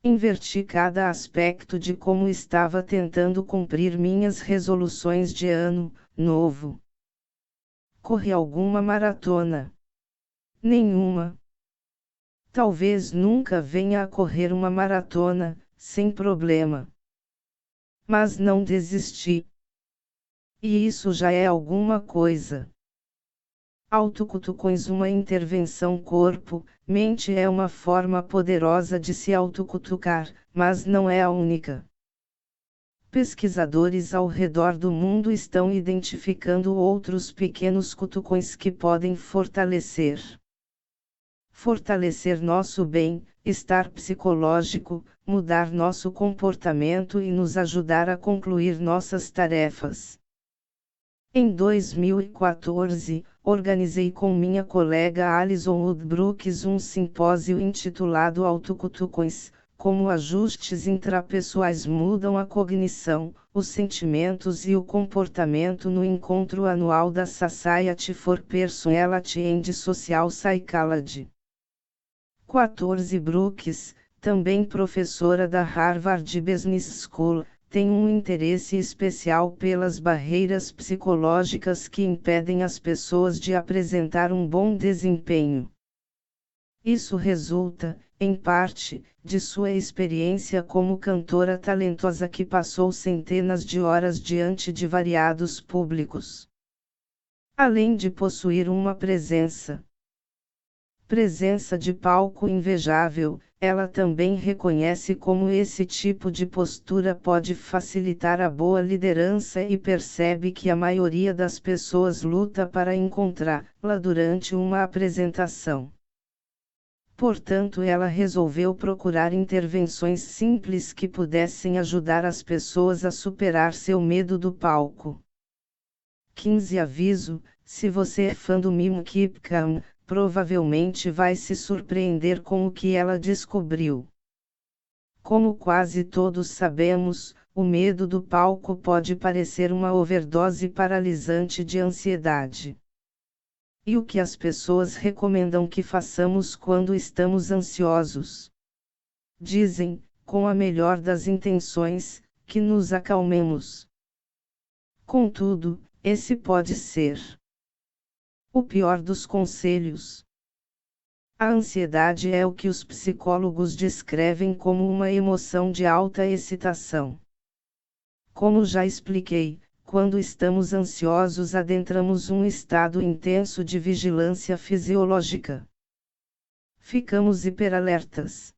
Inverti cada aspecto de como estava tentando cumprir minhas resoluções de ano novo. Corri alguma maratona? Nenhuma. Talvez nunca venha a correr uma maratona, sem problema. Mas não desisti. E isso já é alguma coisa. Autocutucões. Uma intervenção corpo-mente é uma forma poderosa de se autocutucar, mas não é a única. Pesquisadores ao redor do mundo estão identificando outros pequenos cutucões que podem fortalecer nosso bem-estar psicológico, mudar nosso comportamento e nos ajudar a concluir nossas tarefas. Em 2014, organizei com minha colega Alison Woodbrooks um simpósio intitulado Autocutucões: Como ajustes intrapessoais mudam a cognição, os sentimentos e o comportamento, no encontro anual da Society for Personality and Social Psychology. 14 Brooks, também professora da Harvard Business School, tem um interesse especial pelas barreiras psicológicas que impedem as pessoas de apresentar um bom desempenho. Isso resulta, em parte, de sua experiência como cantora talentosa que passou centenas de horas diante de variados públicos. Além de possuir uma presença presença de palco invejável. Ela também reconhece como esse tipo de postura pode facilitar a boa liderança e percebe que a maioria das pessoas luta para encontrá-la durante uma apresentação. Portanto, ela resolveu procurar intervenções simples que pudessem ajudar as pessoas a superar seu medo do palco. 15 Aviso: se você é fã do mimo Keep Calm, provavelmente vai se surpreender com o que ela descobriu. Como quase todos sabemos, o medo do palco pode parecer uma overdose paralisante de ansiedade. E o que as pessoas recomendam que façamos quando estamos ansiosos? Dizem, com a melhor das intenções, que nos acalmemos. Contudo, esse pode ser o pior dos conselhos. A ansiedade é o que os psicólogos descrevem como uma emoção de alta excitação. Como já expliquei, quando estamos ansiosos adentramos um estado intenso de vigilância fisiológica. Ficamos hiperalertas.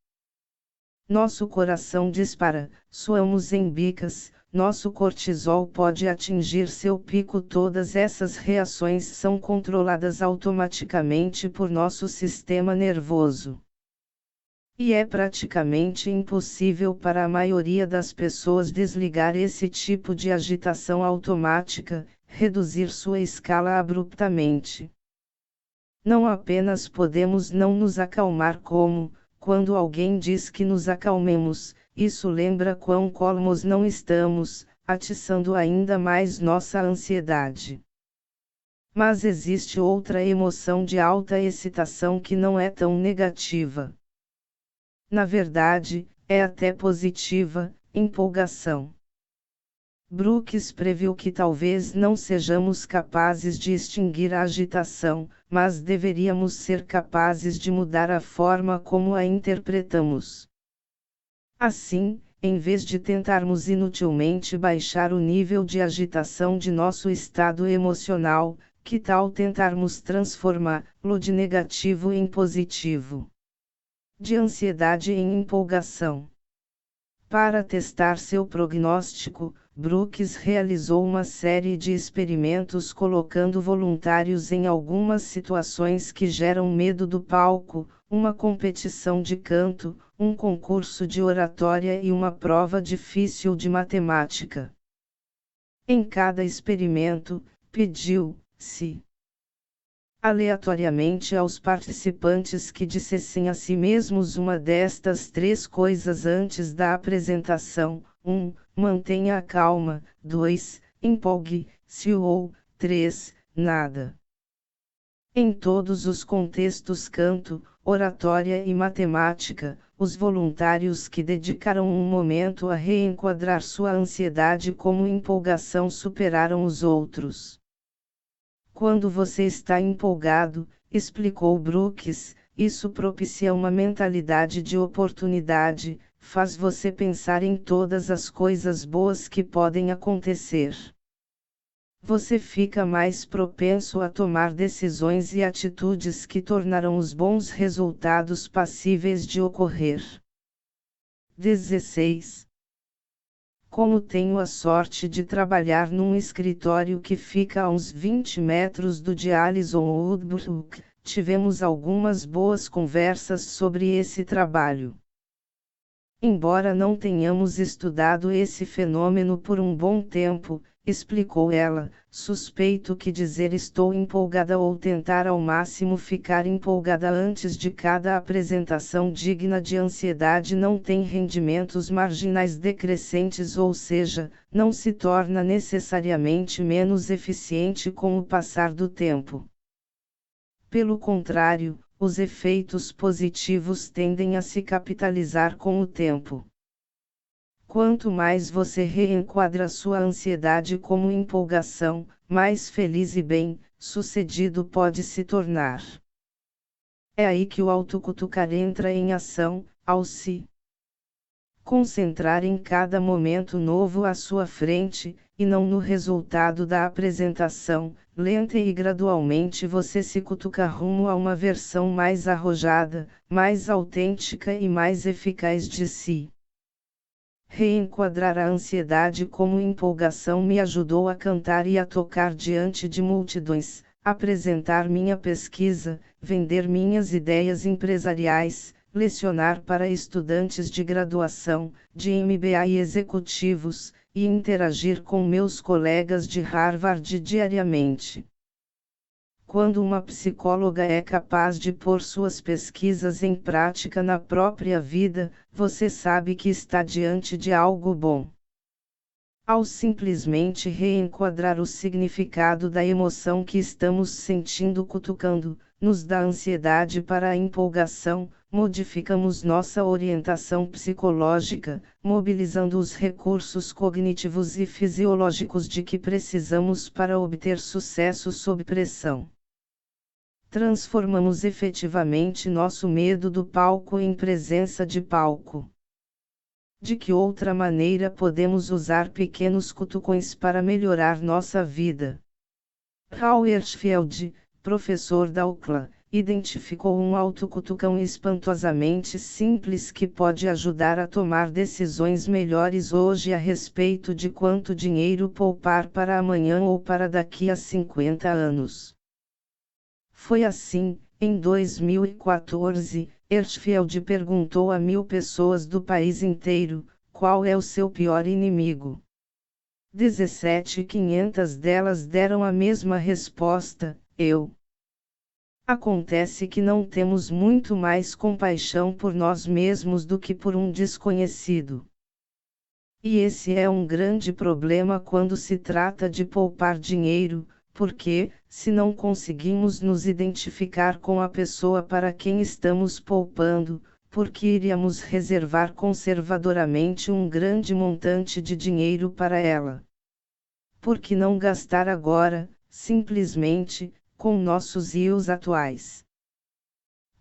Nosso coração dispara, suamos em bicas, nosso cortisol pode atingir seu pico. Todas essas reações são controladas automaticamente por nosso sistema nervoso. E é praticamente impossível para a maioria das pessoas desligar esse tipo de agitação automática, reduzir sua escala abruptamente. Não apenas podemos não nos acalmar como, quando alguém diz que nos acalmemos, isso lembra quão calmos não estamos, atiçando ainda mais nossa ansiedade. Mas existe outra emoção de alta excitação que não é tão negativa. Na verdade, é até positiva: empolgação. Brooks previu que talvez não sejamos capazes de extinguir a agitação, mas deveríamos ser capazes de mudar a forma como a interpretamos. Assim, em vez de tentarmos inutilmente baixar o nível de agitação de nosso estado emocional, que tal tentarmos transformá-lo de negativo em positivo? De ansiedade em empolgação. Para testar seu prognóstico, Brooks realizou uma série de experimentos colocando voluntários em algumas situações que geram medo do palco, uma competição de canto, um concurso de oratória e uma prova difícil de matemática. Em cada experimento, pediu-se aleatoriamente aos participantes que dissessem a si mesmos uma destas três coisas antes da apresentação: 1. Mantenha a calma, 2. Empolgue-se ou 3. Nada. Em todos os contextos canto, oratória e matemática, os voluntários que dedicaram um momento a reenquadrar sua ansiedade como empolgação superaram os outros. Quando você está empolgado, explicou Brooks, isso propicia uma mentalidade de oportunidade, faz você pensar em todas as coisas boas que podem acontecer. Você fica mais propenso a tomar decisões e atitudes que tornarão os bons resultados passíveis de ocorrer. 16. Como tenho a sorte de trabalhar num escritório que fica a uns 20 metros do de Alison Woodbrook, tivemos algumas boas conversas sobre esse trabalho. Embora não tenhamos estudado esse fenômeno por um bom tempo, explicou ela, suspeito que dizer estou empolgada ou tentar ao máximo ficar empolgada antes de cada apresentação digna de ansiedade não tem rendimentos marginais decrescentes, ou seja, não se torna necessariamente menos eficiente com o passar do tempo. Pelo contrário, os efeitos positivos tendem a se capitalizar com o tempo. Quanto mais você reenquadra sua ansiedade como empolgação, mais feliz e bem-sucedido pode se tornar. É aí que o autocutucar entra em ação, ao se concentrar em cada momento novo à sua frente, e não no resultado da apresentação. Lenta e gradualmente você se cutuca rumo a uma versão mais arrojada, mais autêntica e mais eficaz de si. Reenquadrar a ansiedade como empolgação me ajudou a cantar e a tocar diante de multidões, apresentar minha pesquisa, vender minhas ideias empresariais, lecionar para estudantes de graduação, de MBA e executivos, e interagir com meus colegas de Harvard diariamente. Quando uma psicóloga é capaz de pôr suas pesquisas em prática na própria vida, você sabe que está diante de algo bom. Ao simplesmente reenquadrar o significado da emoção que estamos sentindo cutucando-nos da ansiedade para a empolgação, modificamos nossa orientação psicológica, mobilizando os recursos cognitivos e fisiológicos de que precisamos para obter sucesso sob pressão. Transformamos efetivamente nosso medo do palco em presença de palco. De que outra maneira podemos usar pequenos cutucões para melhorar nossa vida? Hal Hershfield, professor da UCLA, identificou um autocutucão espantosamente simples que pode ajudar a tomar decisões melhores hoje a respeito de quanto dinheiro poupar para amanhã ou para daqui a 50 anos. Foi assim, em 2014, Hershfield perguntou a 1.000 pessoas do país inteiro, qual é o seu pior inimigo? 17.500 delas deram a mesma resposta, eu. Acontece que não temos muito mais compaixão por nós mesmos do que por um desconhecido. E esse é um grande problema quando se trata de poupar dinheiro, porque, se não conseguimos nos identificar com a pessoa para quem estamos poupando, porque iríamos reservar conservadoramente um grande montante de dinheiro para ela? Por que não gastar agora, simplesmente, com nossos rios atuais?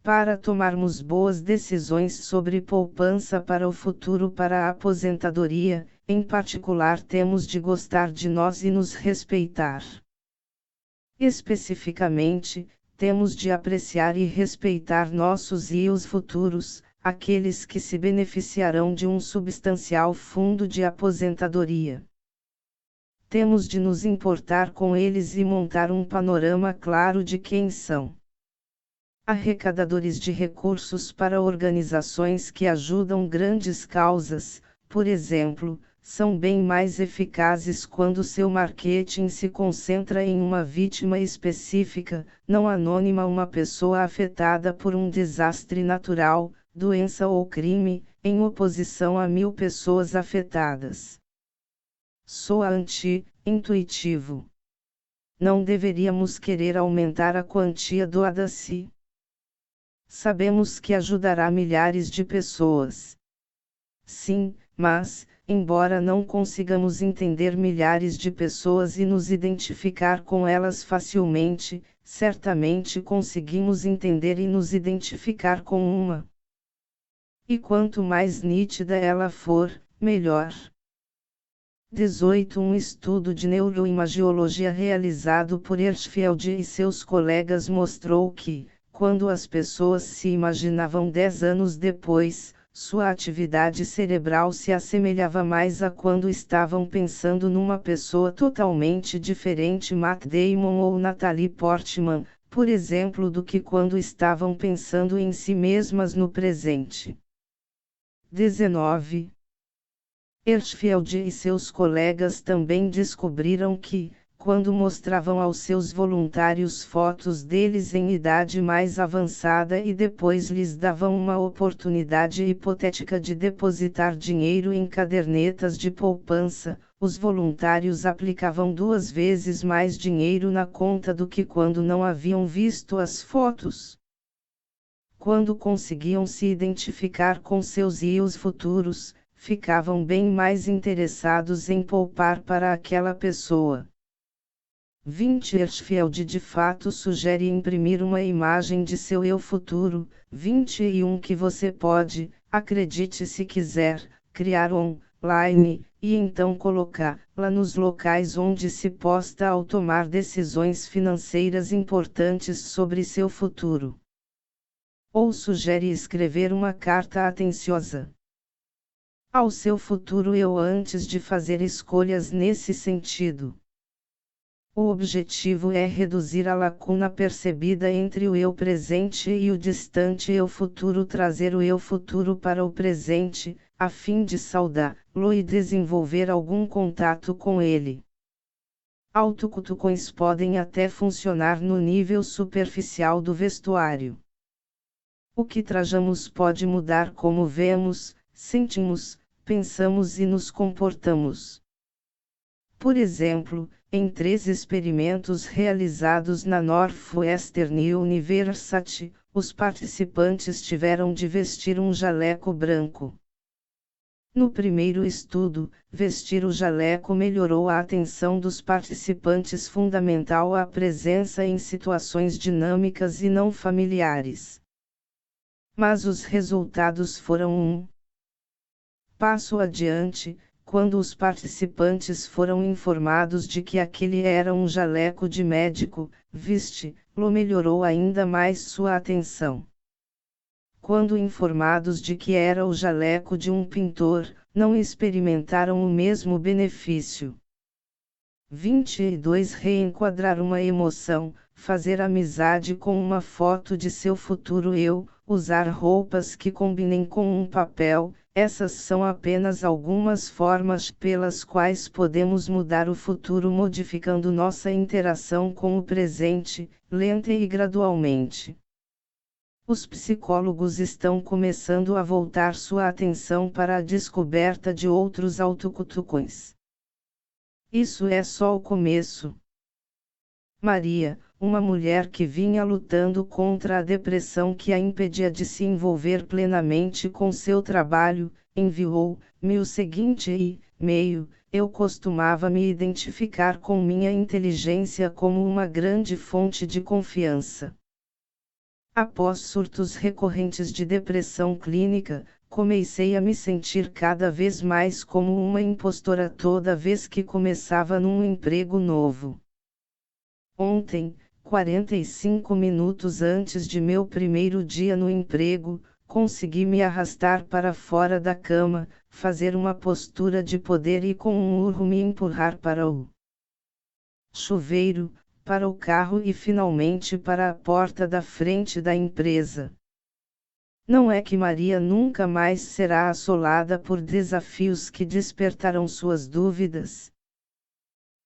Para tomarmos boas decisões sobre poupança para o futuro para a aposentadoria, em particular temos de gostar de nós e nos respeitar. Especificamente, temos de apreciar e respeitar nossos rios futuros, aqueles que se beneficiarão de um substancial fundo de aposentadoria. Temos de nos importar com eles e montar um panorama claro de quem são. Arrecadadores de recursos para organizações que ajudam grandes causas, por exemplo, são bem mais eficazes quando seu marketing se concentra em uma vítima específica, não anônima, uma pessoa afetada por um desastre natural, doença ou crime, em oposição a 1.000 pessoas afetadas. Soa anti-intuitivo. Não deveríamos querer aumentar a quantia doada-se. Sabemos que ajudará milhares de pessoas. Sim, mas, embora não consigamos entender milhares de pessoas e nos identificar com elas facilmente, certamente conseguimos entender e nos identificar com uma. E quanto mais nítida ela for, melhor. 18 Um estudo de neuroimagiologia realizado por Hershfield e seus colegas mostrou que, quando as pessoas se imaginavam 10 anos depois, sua atividade cerebral se assemelhava mais a quando estavam pensando numa pessoa totalmente diferente, Matt Damon ou Natalie Portman, por exemplo, do que quando estavam pensando em si mesmas no presente. 19. Hershfield e seus colegas também descobriram que, quando mostravam aos seus voluntários fotos deles em idade mais avançada e depois lhes davam uma oportunidade hipotética de depositar dinheiro em cadernetas de poupança, os voluntários aplicavam 2 vezes mais dinheiro na conta do que quando não haviam visto as fotos. Quando conseguiam se identificar com seus rios futuros, ficavam bem mais interessados em poupar para aquela pessoa. 20 Hershfield de fato sugere imprimir uma imagem de seu eu futuro. 21 Que você pode, acredite se quiser, criar online, e então colocá-la nos locais onde se possa ao tomar decisões financeiras importantes sobre seu futuro. Ou sugere escrever uma carta atenciosa ao seu futuro eu antes de fazer escolhas nesse sentido. O objetivo é reduzir a lacuna percebida entre o eu presente e o distante eu futuro, trazer o eu futuro para o presente, a fim de saudá-lo e desenvolver algum contato com ele. Autocutucões podem até funcionar no nível superficial do vestuário. O que trajamos pode mudar como vemos, sentimos, pensamos e nos comportamos. Por exemplo, em 3 experimentos realizados na Northwestern University, os participantes tiveram de vestir um jaleco branco. No primeiro estudo, vestir o jaleco melhorou a atenção dos participantes, fundamental à presença em situações dinâmicas e não familiares. Mas os resultados foram um passo adiante, quando os participantes foram informados de que aquele era um jaleco de médico, vesti-lo melhorou ainda mais sua atenção. Quando informados de que era o jaleco de um pintor, não experimentaram o mesmo benefício. 22 Reenquadrar uma emoção, fazer amizade com uma foto de seu futuro eu, usar roupas que combinem com um papel. Essas são apenas algumas formas pelas quais podemos mudar o futuro modificando nossa interação com o presente, lenta e gradualmente. Os psicólogos estão começando a voltar sua atenção para a descoberta de outros autocutucões. Isso é só o começo. Maria, uma mulher que vinha lutando contra a depressão que a impedia de se envolver plenamente com seu trabalho, enviou-me o seguinte e-mail: eu costumava me identificar com minha inteligência como uma grande fonte de confiança. Após surtos recorrentes de depressão clínica, comecei a me sentir cada vez mais como uma impostora toda vez que começava num emprego novo. Ontem, 45 minutos antes de meu primeiro dia no emprego, consegui me arrastar para fora da cama, fazer uma postura de poder e com um urro me empurrar para o chuveiro, para o carro e finalmente para a porta da frente da empresa. Não é que Maria nunca mais será assolada por desafios que despertarão suas dúvidas.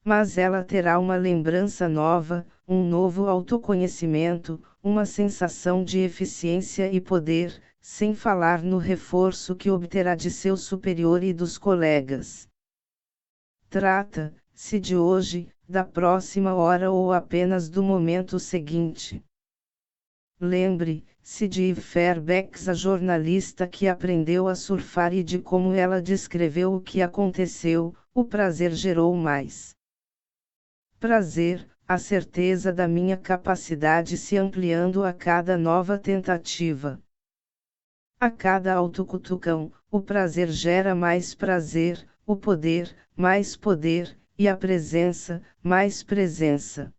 Mas ela terá uma lembrança nova, um novo autoconhecimento, uma sensação de eficiência e poder, sem falar no reforço que obterá de seu superior e dos colegas. Trata-se de hoje, da próxima hora ou apenas do momento seguinte. Lembre-se de Eve Fairbanks, a jornalista que aprendeu a surfar, e de como ela descreveu o que aconteceu: o prazer gerou mais prazer, a certeza da minha capacidade se ampliando a cada nova tentativa. A cada autocutucão, o prazer gera mais prazer, o poder, mais poder, e a presença, mais presença.